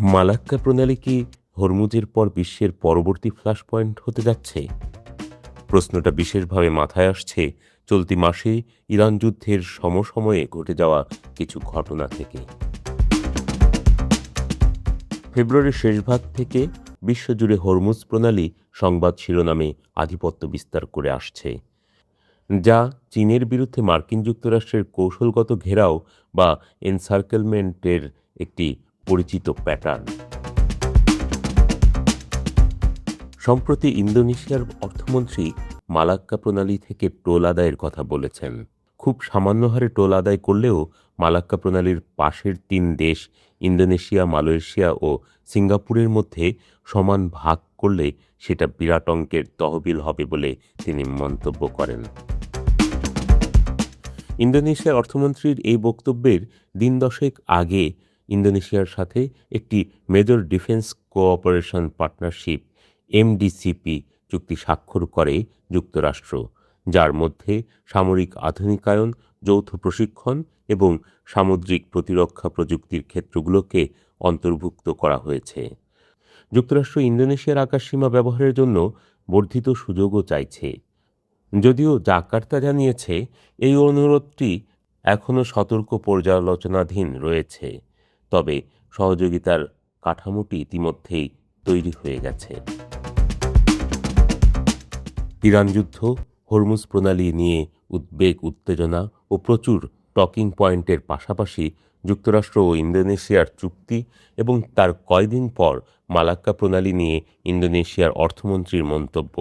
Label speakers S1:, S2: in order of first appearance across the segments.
S1: Malacca প্রণালী কি হরমুজের পর বিশ্বের পরবর্তী ফ্ল্যাশ পয়েন্ট হতে যাচ্ছে? প্রশ্নটা বিশেষভাবে মাথায় আসছে চলতি মাসে ইরান যুদ্ধের সমসময়ে ঘটে যাওয়া কিছু ঘটনা থেকে। ফেব্রুয়ারির শেষভাগ থেকে বিশ্বজুড়ে হরমুজ প্রণালী সংবাদ শিরোনামে আধিপত্য বিস্তার করে আসছে, যা চীনের বিরুদ্ধে মার্কিন যুক্তরাষ্ট্রের কৌশলগত ঘেরাও বা এনসার্কেলমেন্টের একটি পরিচিত প্যাটার্ন। সম্প্রতি ইন্দোনেশিয়ার অর্থমন্ত্রী মালাক্কা প্রণালী থেকে টোল আদায়ের কথা বলেছেন। খুব সামান্য হারে টোল আদায় করলেও মালাক্কা প্রণালীর পাশের ৩ দেশ ইন্দোনেশিয়া, মালয়েশিয়া ও সিঙ্গাপুরের মধ্যে সমান ভাগ করলে সেটা বিরাট অঙ্কের তহবিল হবে বলে তিনি মন্তব্য করেন। ইন্দোনেশিয়ার অর্থমন্ত্রীর এই বক্তব্যের দিন দশেক আগে ইন্দোনেশিয়ার সাথে একটি মেজর ডিফেন্স কোঅপারেশন পার্টনারশিপ এমডিসিপি চুক্তি স্বাক্ষর করে যুক্তরাষ্ট্র, যার মধ্যে সামরিক আধুনিকায়ন, যৌথ প্রশিক্ষণ এবং সামুদ্রিক প্রতিরক্ষা প্রযুক্তির ক্ষেত্রগুলোকে অন্তর্ভুক্ত করা হয়েছে। যুক্তরাষ্ট্র ইন্দোনেশিয়ার আকাশসীমা ব্যবহারের জন্য বর্ধিত সুযোগও চাইছে। যদিও জাকার্তা জানিয়েছে এই অনুরোধটি এখনও সতর্ক পর্যালোচনাধীন রয়েছে, তবে সহযোগিতার কাঠামোটি ইতিমধ্যেই তৈরি হয়ে গেছে। ইরান যুদ্ধ, হরমুজ প্রণালী নিয়ে উদ্বেগ, উত্তেজনা ও প্রচুর টকিং পয়েন্টের পাশাপাশি যুক্তরাষ্ট্র ও ইন্দোনেশিয়ার চুক্তি এবং তার কয়দিন পর মালাক্কা প্রণালী নিয়ে ইন্দোনেশিয়ার অর্থমন্ত্রীর মন্তব্য।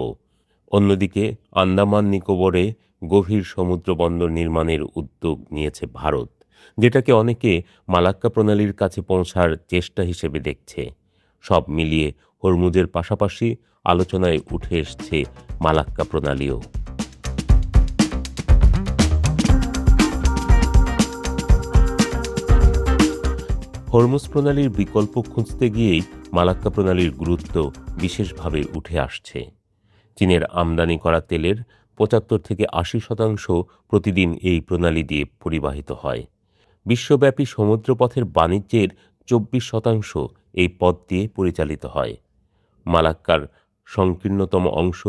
S1: অন্যদিকে আন্দামান নিকোবরে গভীর সমুদ্রবন্দর নির্মাণের উদ্যোগ নিয়েছে ভারত, যেটাকে অনেকে মালাক্কা প্রণালীর কাছে পৌঁছার চেষ্টা হিসেবে দেখছে। সব মিলিয়ে হরমুজের পাশাপাশি আলোচনায় উঠে এসছে মালাক্কা প্রণালীও। হরমুজ প্রণালীর বিকল্প খুঁজতে গিয়েই মালাক্কা প্রণালীর গুরুত্ব বিশেষভাবে উঠে আসছে। চীনের আমদানি করা তেলের ৭৫ থেকে ৮০% প্রতিদিন এই প্রণালী দিয়ে পরিবাহিত হয়। বিশ্বব্যাপী সমুদ্রপথের বাণিজ্যের ২৪% এই পথ দিয়ে পরিচালিত হয়। মালাক্কার সংকীর্ণতম অংশ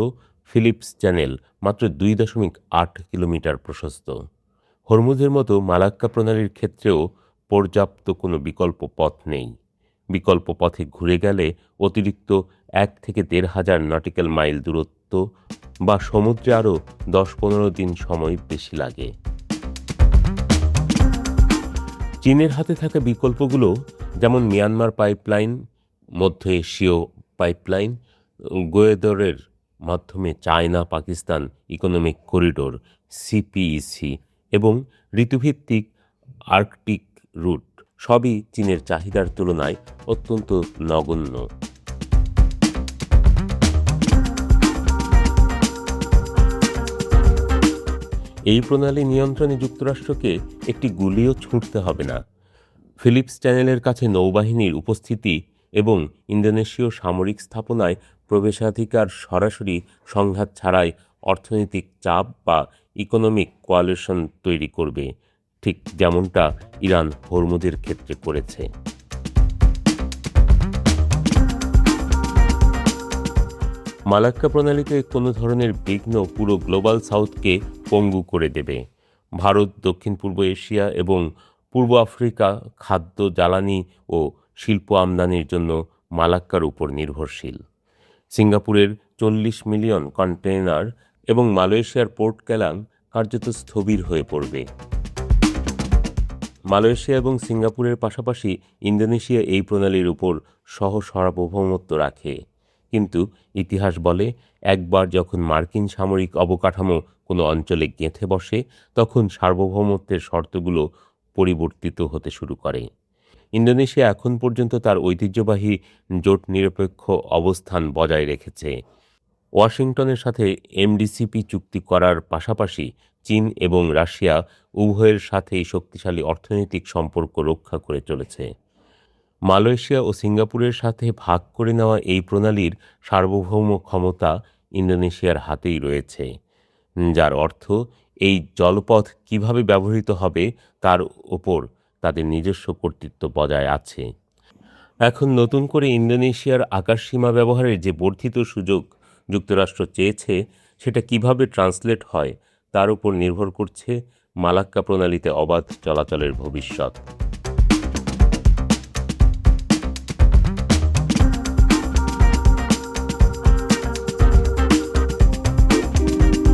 S1: ফিলিপস চ্যানেল মাত্র ২.৮ কিলোমিটার প্রশস্ত। হরমুজের মতো মালাক্কা প্রণালীর ক্ষেত্রেও পর্যাপ্ত কোনো বিকল্প পথ নেই। বিকল্প পথে ঘুরে গেলে অতিরিক্ত ১ থেকে ১,৫০০ নটিক্যাল মাইল দূরত্ব বা সমুদ্রে আরও ১০-১৫ দিন সময় বেশি লাগে। চীনের হাতে থাকা বিকল্পগুলো যেমন মিয়ানমার পাইপলাইন, মধ্য এশীয় পাইপলাইন, গোয়েদরের মাধ্যমে China Pakistan economic corridor CPEC এবং ঋতুভিত্তিক আর্কটিক রুট সবই চীনের চাহিদার তুলনায় অত্যন্ত নগণ্য। এই প্রণালী নিয়ন্ত্রণে যুক্তরাষ্ট্রকে একটি গুলিও ছুঁড়তে হবে না। ফিলিপস চ্যানেলের কাছে নৌবাহিনীর উপস্থিতি এবং ইন্দোনেশীয় সামরিক স্থাপনায় প্রবেশাধিকার সরাসরি সংঘাত ছাড়াই অর্থনৈতিক চাপ বা ইকোনমিক কোয়ালিশন তৈরি করবে, ঠিক যেমনটা ইরান হরমুজের ক্ষেত্রে করেছে। মালাক্কা প্রণালীতে কোনো ধরনের বিঘ্ন পুরো গ্লোবাল সাউথকে পঙ্গু করে দেবে। ভারত, দক্ষিণ পূর্ব এশিয়া এবং পূর্ব আফ্রিকা খাদ্য, জ্বালানি ও শিল্প আমদানির জন্য মালাক্কার উপর নির্ভরশীল। সিঙ্গাপুরের ৪০ মিলিয়ন কন্টেইনার এবং মালয়েশিয়ার পোর্ট কেলাং কার্যত স্থবির হয়ে পড়বে। মালয়েশিয়া এবং সিঙ্গাপুরের পাশাপাশি ইন্দোনেশিয়া এই প্রণালীর উপর সার্বভৌমত্ব রাখে, কিন্তু ইতিহাস বলে একবার যখন মার্কিন সামরিক অবকাঠামো কোনো অঞ্চলে গেঁথে বসে, তখন সার্বভৌমত্বের শর্তগুলো পরিবর্তিত হতে শুরু করে। ইন্দোনেশিয়া এখন পর্যন্ত তার ঐতিহ্যবাহী জোট নিরপেক্ষ অবস্থান বজায় রেখেছে। ওয়াশিংটনের সাথে এমডিসিপি চুক্তি করার পাশাপাশি চীন এবং রাশিয়া উভয়ের সাথেই শক্তিশালী অর্থনৈতিক সম্পর্ক রক্ষা করে চলেছে। মালয়েশিয়া ও সিঙ্গাপুরের সাথে ভাগ করে নেওয়া এই প্রণালীর সার্বভৌম ক্ষমতা ইন্দোনেশিয়ার হাতেই রয়েছে, যার অর্থ এই জলপথ কিভাবে ব্যবহৃত হবে তার ওপর তাদের নিজস্ব কর্তৃত্ব বজায় আছে। এখন নতুন করে ইন্দোনেশিয়ার আকাশসীমা ব্যবহারের যে বর্ধিত সুযোগ যুক্তরাষ্ট্র চেয়েছে, সেটা কিভাবে ট্রান্সলেট হয় তার উপর নির্ভর করছে মালাক্কা প্রণালীতে অবাধ চলাচলের ভবিষ্যৎ।